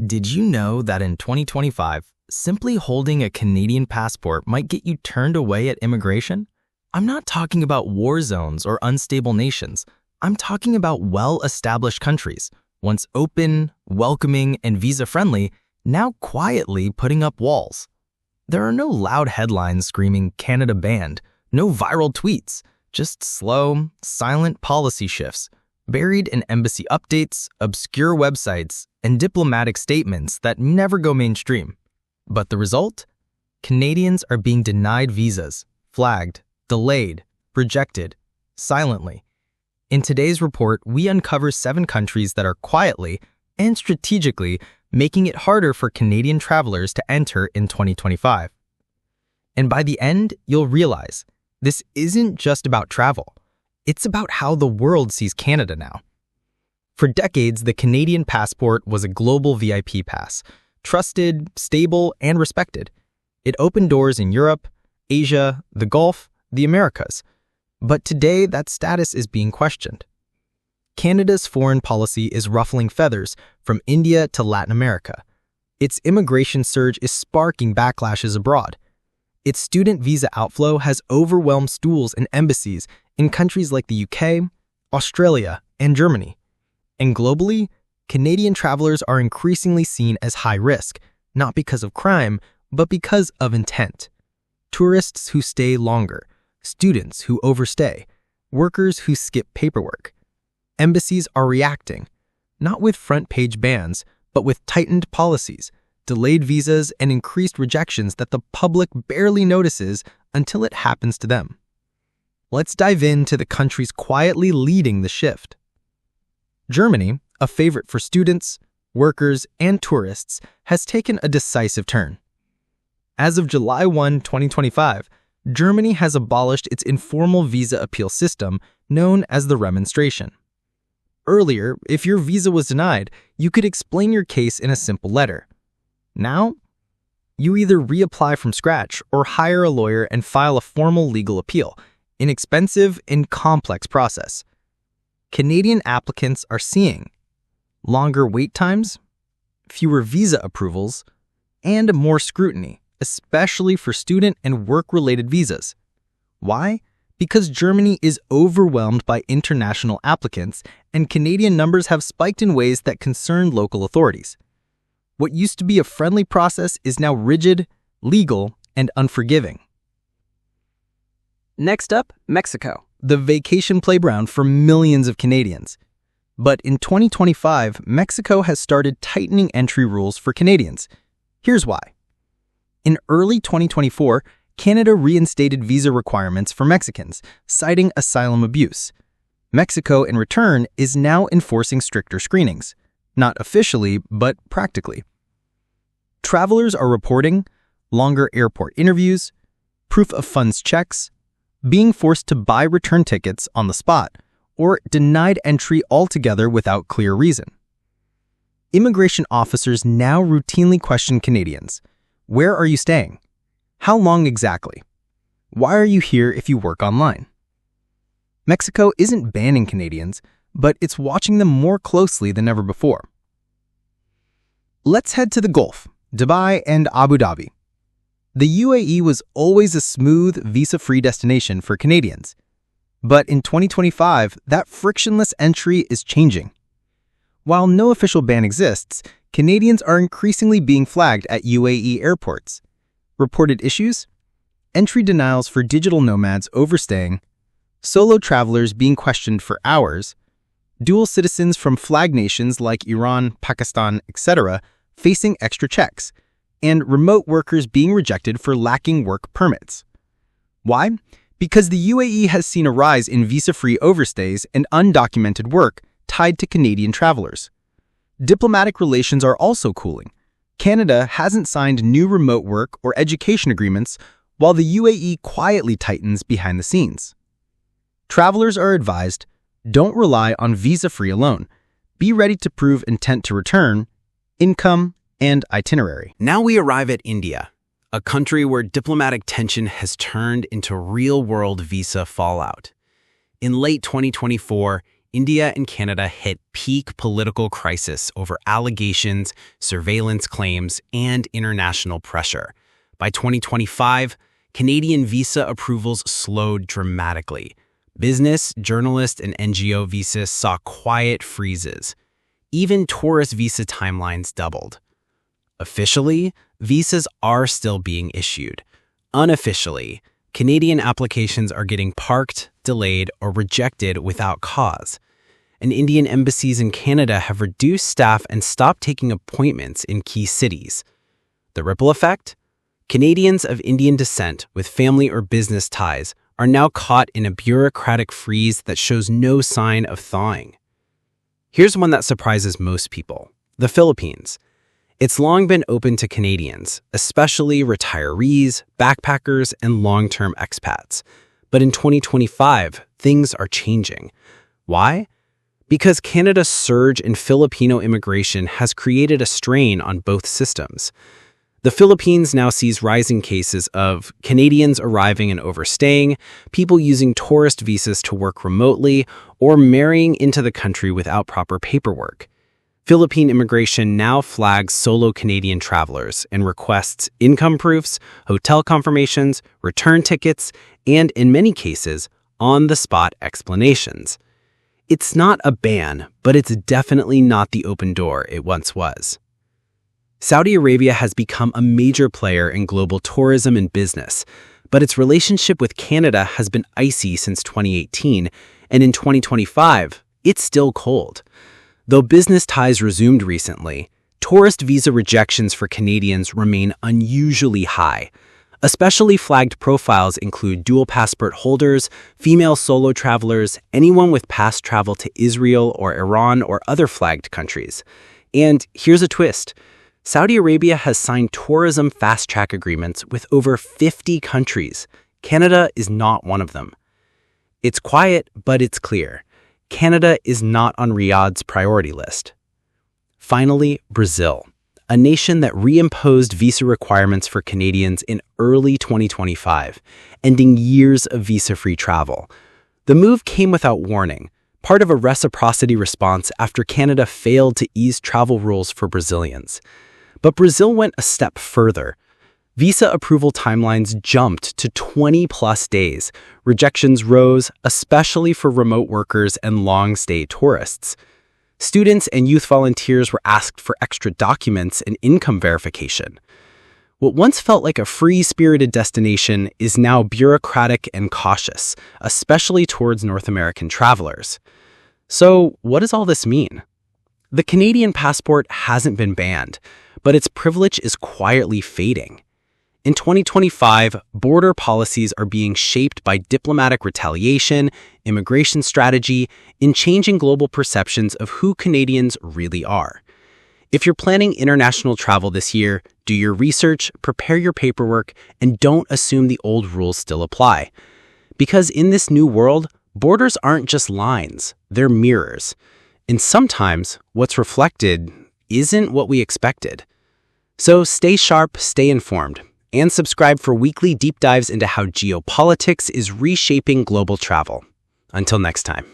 Did you know that in 2025, simply holding a Canadian passport might get you turned away at immigration? I'm not talking about war zones or unstable nations. I'm talking about well-established countries, once open, welcoming, and visa-friendly, now quietly putting up walls. There are no loud headlines screaming Canada banned, no viral tweets, just slow, silent policy shifts, buried in embassy updates, obscure websites, and diplomatic statements that never go mainstream. But the result? Canadians are being denied visas, flagged, delayed, rejected, silently. In today's report, we uncover 7 countries that are quietly and strategically making it harder for Canadian travelers to enter in 2025. And by the end, you'll realize this isn't just about travel. It's about how the world sees Canada now. For decades, the Canadian passport was a global VIP pass, trusted, stable, and respected. It opened doors in Europe, Asia, the Gulf, the Americas. But today, that status is being questioned. Canada's foreign policy is ruffling feathers from India to Latin America. Its immigration surge is sparking backlashes abroad. Its student visa outflow has overwhelmed stools and embassies in countries like the UK, Australia, and Germany. And globally, Canadian travelers are increasingly seen as high risk, not because of crime, but because of intent. Tourists who stay longer, students who overstay, workers who skip paperwork. Embassies are reacting, not with front-page bans, but with tightened policies, delayed visas, and increased rejections that the public barely notices until it happens to them. Let's dive into the countries quietly leading the shift. Germany, a favorite for students, workers, and tourists, has taken a decisive turn. As of July 1, 2025, Germany has abolished its informal visa appeal system known as the Remonstration. Earlier, if your visa was denied, you could explain your case in a simple letter. Now, you either reapply from scratch or hire a lawyer and file a formal legal appeal, an expensive and complex process. Canadian applicants are seeing longer wait times, fewer visa approvals, and more scrutiny, especially for student and work-related visas. Why? Because Germany is overwhelmed by international applicants and Canadian numbers have spiked in ways that concern local authorities. What used to be a friendly process is now rigid, legal, and unforgiving. Next up, Mexico, the vacation playground for millions of Canadians. But in 2025, Mexico has started tightening entry rules for Canadians. Here's why. In early 2024, Canada reinstated visa requirements for Mexicans, citing asylum abuse. Mexico, in return, is now enforcing stricter screenings, not officially, but practically. Travelers are reporting longer airport interviews, proof of funds checks, being forced to buy return tickets on the spot, or denied entry altogether without clear reason. Immigration officers now routinely question Canadians. Where are you staying? How long exactly? Why are you here if you work online? Mexico isn't banning Canadians, but it's watching them more closely than ever before. Let's head to the Gulf, Dubai, and Abu Dhabi. The UAE was always a smooth, visa-free destination for Canadians. But in 2025, that frictionless entry is changing. While no official ban exists, Canadians are increasingly being flagged at UAE airports. Reported issues? Entry denials for digital nomads overstaying, solo travelers being questioned for hours, dual citizens from flag nations like Iran, Pakistan, etc. facing extra checks, and remote workers being rejected for lacking work permits. Why? Because the UAE has seen a rise in visa-free overstays and undocumented work tied to Canadian travelers. Diplomatic relations are also cooling. Canada hasn't signed new remote work or education agreements, while the UAE quietly tightens behind the scenes. Travelers are advised, don't rely on visa-free alone. Be ready to prove intent to return, income, and itinerary. Now we arrive at India, a country where diplomatic tension has turned into real-world visa fallout. In late 2024, India and Canada hit peak political crisis over allegations, surveillance claims, and international pressure. By 2025, Canadian visa approvals slowed dramatically. Business, journalist, and NGO visas saw quiet freezes. Even tourist visa timelines doubled. Officially, visas are still being issued. Unofficially, Canadian applications are getting parked, delayed, or rejected without cause. And Indian embassies in Canada have reduced staff and stopped taking appointments in key cities. The ripple effect? Canadians of Indian descent with family or business ties are now caught in a bureaucratic freeze that shows no sign of thawing. Here's one that surprises most people: the Philippines. It's long been open to Canadians, especially retirees, backpackers, and long-term expats. But in 2025, things are changing. Why? Because Canada's surge in Filipino immigration has created a strain on both systems. The Philippines now sees rising cases of Canadians arriving and overstaying, people using tourist visas to work remotely, or marrying into the country without proper paperwork. Philippine immigration now flags solo Canadian travelers and requests income proofs, hotel confirmations, return tickets, and, in many cases, on-the-spot explanations. It's not a ban, but it's definitely not the open door it once was. Saudi Arabia has become a major player in global tourism and business, but its relationship with Canada has been icy since 2018, and in 2025, it's still cold. Though business ties resumed recently, tourist visa rejections for Canadians remain unusually high. Especially flagged profiles include dual passport holders, female solo travelers, anyone with past travel to Israel or Iran or other flagged countries. And here's a twist: Saudi Arabia has signed tourism fast-track agreements with over 50 countries. Canada is not one of them. It's quiet, but it's clear. Canada is not on Riyadh's priority list. Finally, Brazil, a nation that reimposed visa requirements for Canadians in early 2025, ending years of visa-free travel. The move came without warning, part of a reciprocity response after Canada failed to ease travel rules for Brazilians. But Brazil went a step further. Visa approval timelines jumped to 20-plus days. Rejections rose, especially for remote workers and long-stay tourists. Students and youth volunteers were asked for extra documents and income verification. What once felt like a free-spirited destination is now bureaucratic and cautious, especially towards North American travelers. So, what does all this mean? The Canadian passport hasn't been banned, but its privilege is quietly fading. In 2025, border policies are being shaped by diplomatic retaliation, immigration strategy, and changing global perceptions of who Canadians really are. If you're planning international travel this year, do your research, prepare your paperwork, and don't assume the old rules still apply. Because in this new world, borders aren't just lines, they're mirrors. And sometimes what's reflected isn't what we expected. So stay sharp, stay informed, and subscribe for weekly deep dives into how geopolitics is reshaping global travel. Until next time.